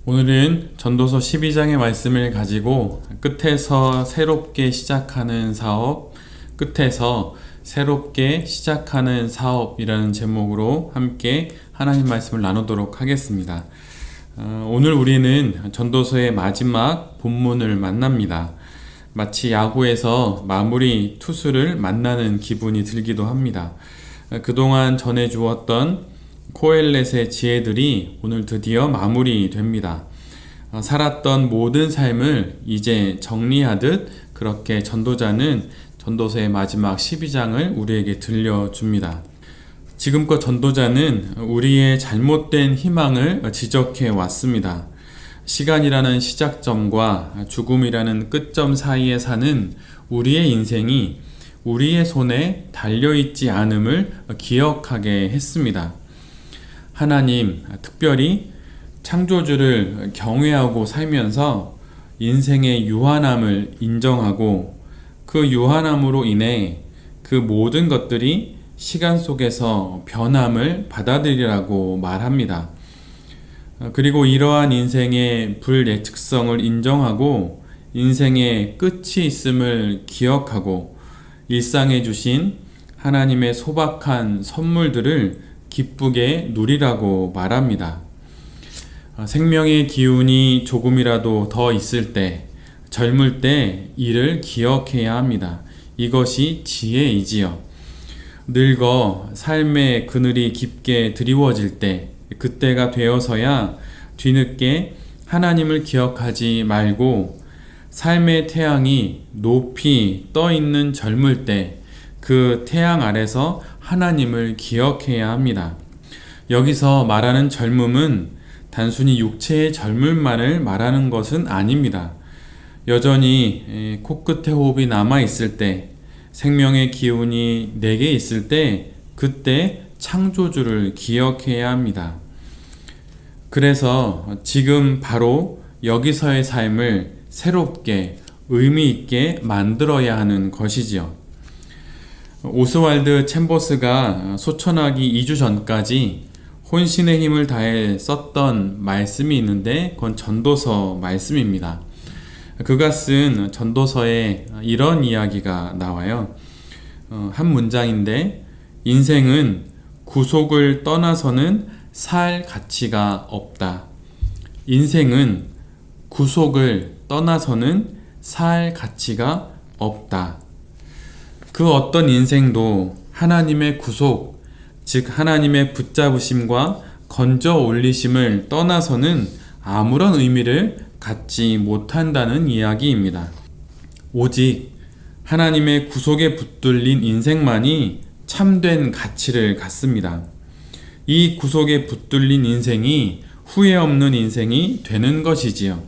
오늘은 전도서 12장의 말씀을 가지고 끝에서 새롭게 시작하는 사업이라는 제목으로 함께 하나님 말씀을 나누도록 하겠습니다. 오늘 우리는 전도서의 마지막 본문을 만납니다. 마치 야구에서 마무리 투수를 만나는 기분이 들기도 합니다. 그동안 전해주었던 코엘렛의 지혜들이 오늘 드디어 마무리됩니다. 살았던 모든 삶을 이제 정리하듯 그렇게 전도자는 전도서의 마지막 12장을 우리에게 들려줍니다. 지금껏 전도자는 우리의 잘못된 희망을 지적해 왔습니다. 시간이라는 시작점과 죽음이라는 끝점 사이에 사는 우리의 인생이 우리의 손에 달려있지 않음을 기억하게 했습니다. 하나님, 특별히 창조주를 경외하고 살면서 인생의 유한함을 인정하고 그 유한함으로 인해 그 모든 것들이 시간 속에서 변함을 받아들이라고 말합니다. 그리고 이러한 인생의 불예측성을 인정하고 인생의 끝이 있음을 기억하고 일상에 주신 하나님의 소박한 선물들을 기쁘게 누리라고 말합니다. 생명의 기운이 조금이라도 더 있을 때, 젊을 때 이를 기억해야 합니다. 이것이 지혜이지요. 늙어 삶의 그늘이 깊게 드리워질 때, 그때가 되어서야 뒤늦게 하나님을 기억하지 말고 삶의 태양이 높이 떠 있는 젊을 때, 그 태양 아래서 하나님을 기억해야 합니다. 여기서 말하는 젊음은 단순히 육체의 젊음만을 말하는 것은 아닙니다. 여전히 코끝에 호흡이 남아있을 때, 생명의 기운이 내게 있을 때, 그때 창조주를 기억해야 합니다. 그래서 지금 바로 여기서의 삶을 새롭게 의미있게 만들어야 하는 것이지요. 오스왈드 챔버스가 소천하기 2주 전까지 혼신의 힘을 다해 썼던 말씀이 있는데 그건 전도서 말씀입니다. 그가 쓴 전도서에 이런 이야기가 나와요. 한 문장인데, 인생은 구속을 떠나서는 살 가치가 없다. 인생은 구속을 떠나서는 살 가치가 없다. 그 어떤 인생도 하나님의 구속, 즉 하나님의 붙잡으심과 건져 올리심을 떠나서는 아무런 의미를 갖지 못한다는 이야기입니다. 오직 하나님의 구속에 붙들린 인생만이 참된 가치를 갖습니다. 이 구속에 붙들린 인생이 후회 없는 인생이 되는 것이지요.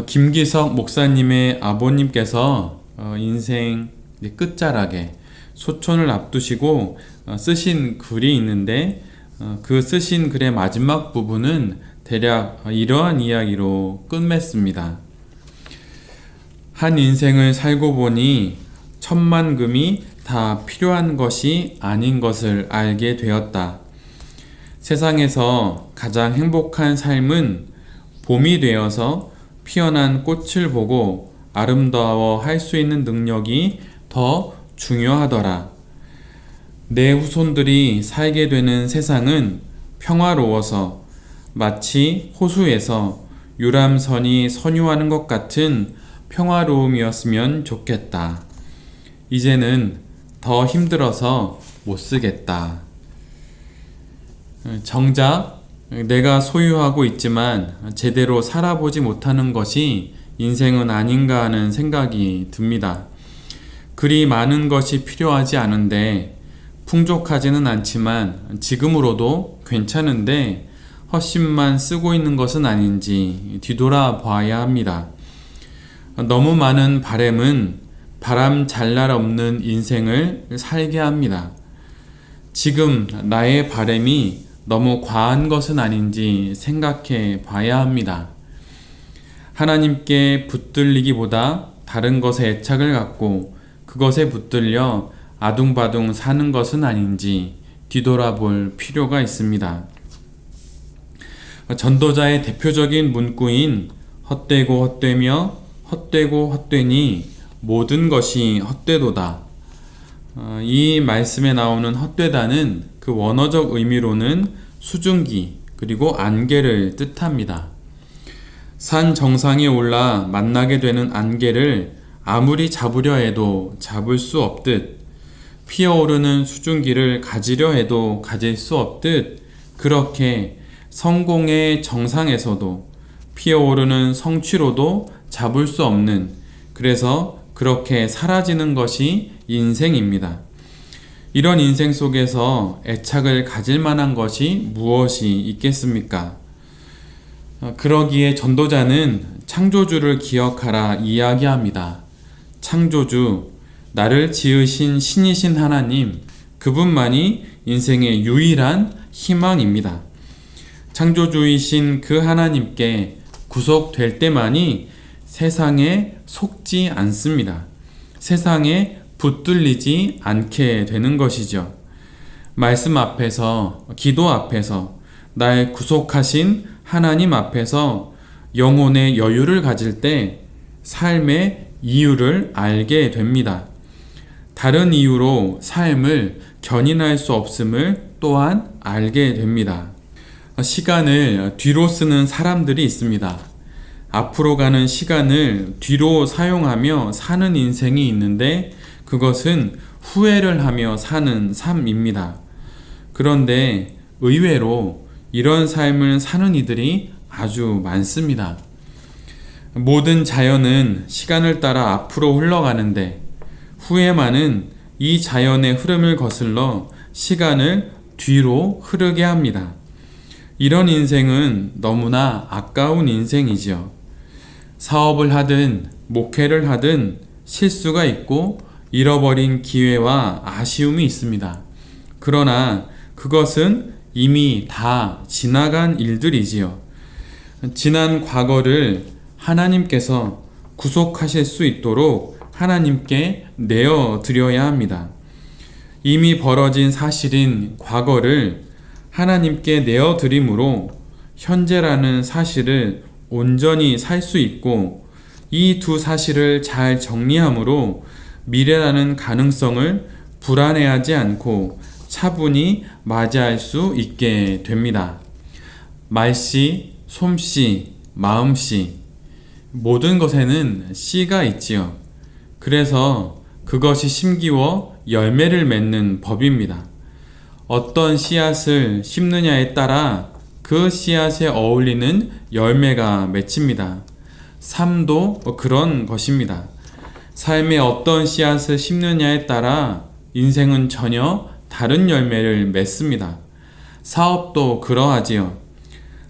김기석 목사님의 아버님께서 인생 끝자락에 소천을 앞두시고 쓰신 글이 있는데, 그 쓰신 글의 마지막 부분은 대략 이러한 이야기로 끝맺습니다. 한 인생을 살고 보니 천만금이 다 필요한 것이 아닌 것을 알게 되었다. 세상에서 가장 행복한 삶은 봄이 되어서 피어난 꽃을 보고 아름다워 할 수 있는 능력이 더 중요하더라. 내 후손들이 살게 되는 세상은 평화로워서 마치 호수에서 유람선이 선유하는 것 같은 평화로움이었으면 좋겠다. 이제는 더 힘들어서 못 쓰겠다. 정작 내가 소유하고 있지만 제대로 살아보지 못하는 것이 인생은 아닌가 하는 생각이 듭니다. 그리 많은 것이 필요하지 않은데, 풍족하지는 않지만 지금으로도 괜찮은데 헛심만 쓰고 있는 것은 아닌지 뒤돌아 봐야 합니다. 너무 많은 바램은 바람 잘 날 없는 인생을 살게 합니다. 지금 나의 바램이 너무 과한 것은 아닌지 생각해 봐야 합니다. 하나님께 붙들리기보다 다른 것에 애착을 갖고 그것에 붙들려 아둥바둥 사는 것은 아닌지 뒤돌아볼 필요가 있습니다. 전도자의 대표적인 문구인 헛되고 헛되며 헛되고 헛되니 모든 것이 헛되도다. 이 말씀에 나오는 헛되다는 그 원어적 의미로는 수증기 그리고 안개를 뜻합니다. 산 정상에 올라 만나게 되는 안개를 아무리 잡으려 해도 잡을 수 없듯, 피어오르는 수증기를 가지려 해도 가질 수 없듯, 그렇게 성공의 정상에서도 피어오르는 성취로도 잡을 수 없는, 그래서 그렇게 사라지는 것이 인생입니다. 이런 인생 속에서 애착을 가질 만한 것이 무엇이 있겠습니까? 그러기에 전도자는 창조주를 기억하라 이야기합니다. 창조주, 나를 지으신 신이신 하나님, 그분만이 인생의 유일한 희망입니다. 창조주이신 그 하나님께 구속될 때만이 세상에 속지 않습니다. 세상에 붙들리지 않게 되는 것이죠. 말씀 앞에서, 기도 앞에서, 날 구속하신 하나님 앞에서 영혼의 여유를 가질 때 삶의 이유를 알게 됩니다. 다른 이유로 삶을 견인할 수 없음을 또한 알게 됩니다. 시간을 뒤로 쓰는 사람들이 있습니다. 앞으로 가는 시간을 뒤로 사용하며 사는 인생이 있는데 그것은 후회를 하며 사는 삶입니다. 그런데 의외로 이런 삶을 사는 이들이 아주 많습니다. 모든 자연은 시간을 따라 앞으로 흘러가는데 후회만은 이 자연의 흐름을 거슬러 시간을 뒤로 흐르게 합니다. 이런 인생은 너무나 아까운 인생이지요. 사업을 하든 목회를 하든 실수가 있고 잃어버린 기회와 아쉬움이 있습니다. 그러나 그것은 이미 다 지나간 일들이지요. 지난 과거를 하나님께서 구속하실 수 있도록 하나님께 내어드려야 합니다. 이미 벌어진 사실인 과거를 하나님께 내어드림으로 현재라는 사실을 온전히 살 수 있고 이 두 사실을 잘 정리함으로 미래라는 가능성을 불안해하지 않고 차분히 맞이할 수 있게 됩니다. 말씨, 솜씨, 마음씨, 모든 것에는 씨가 있지요. 그래서 그것이 심기워 열매를 맺는 법입니다. 어떤 씨앗을 심느냐에 따라 그 씨앗에 어울리는 열매가 맺힙니다. 삶도 그런 것입니다. 삶에 어떤 씨앗을 심느냐에 따라 인생은 전혀 다른 열매를 맺습니다. 사업도 그러하지요.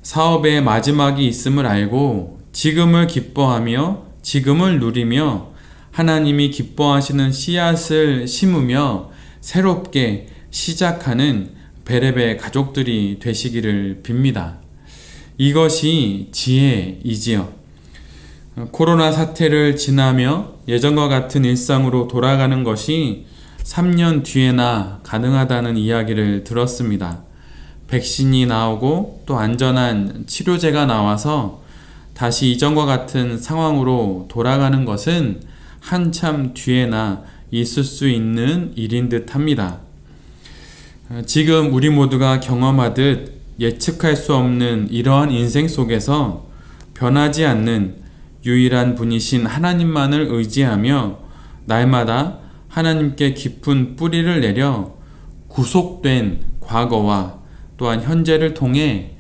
사업의 마지막이 있음을 알고 지금을 기뻐하며 지금을 누리며 하나님이 기뻐하시는 씨앗을 심으며 새롭게 시작하는 베레베 가족들이 되시기를 빕니다. 이것이 지혜이지요. 코로나 사태를 지나며 예전과 같은 일상으로 돌아가는 것이 3년 뒤에나 가능하다는 이야기를 들었습니다. 백신이 나오고 또 안전한 치료제가 나와서 다시 이전과 같은 상황으로 돌아가는 것은 한참 뒤에나 있을 수 있는 일인 듯 합니다. 지금 우리 모두가 경험하듯 예측할 수 없는 이러한 인생 속에서 변하지 않는 유일한 분이신 하나님만을 의지하며 날마다 하나님께 깊은 뿌리를 내려 구속된 과거와 또한 현재를 통해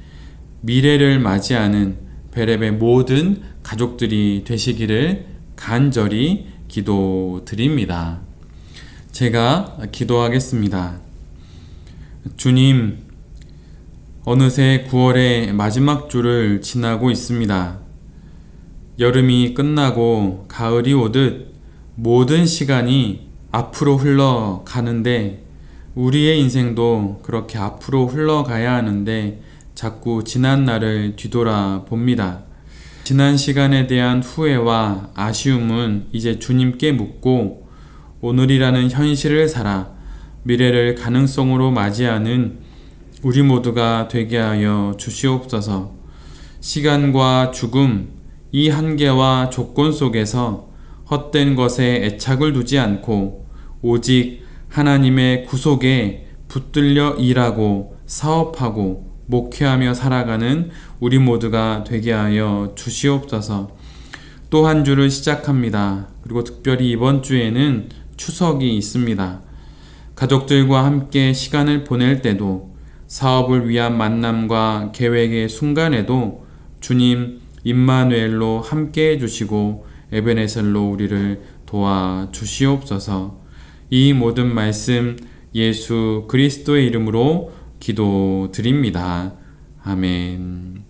미래를 맞이하는 베레베 모든 가족들이 되시기를 간절히 기도드립니다. 제가 기도하겠습니다. 주님, 어느새 9월의 마지막 주를 지나고 있습니다. 여름이 끝나고 가을이 오듯 모든 시간이 앞으로 흘러가는데 우리의 인생도 그렇게 앞으로 흘러가야 하는데 자꾸 지난 날을 뒤돌아 봅니다. 지난 시간에 대한 후회와 아쉬움은 이제 주님께 묻고 오늘이라는 현실을 살아 미래를 가능성으로 맞이하는 우리 모두가 되게 하여 주시옵소서. 시간과 죽음, 이 한계와 조건 속에서 헛된 것에 애착을 두지 않고 오직 하나님의 구속에 붙들려 일하고 사업하고 목회하며 살아가는 우리 모두가 되게 하여 주시옵소서. 또 한 주를 시작합니다. 그리고 특별히 이번 주에는 추석이 있습니다. 가족들과 함께 시간을 보낼 때도, 사업을 위한 만남과 계획의 순간에도 주님 임마누엘로 함께 해주시고 에베네셀로 우리를 도와 주시옵소서. 이 모든 말씀 예수 그리스도의 이름으로 기도드립니다. 아멘.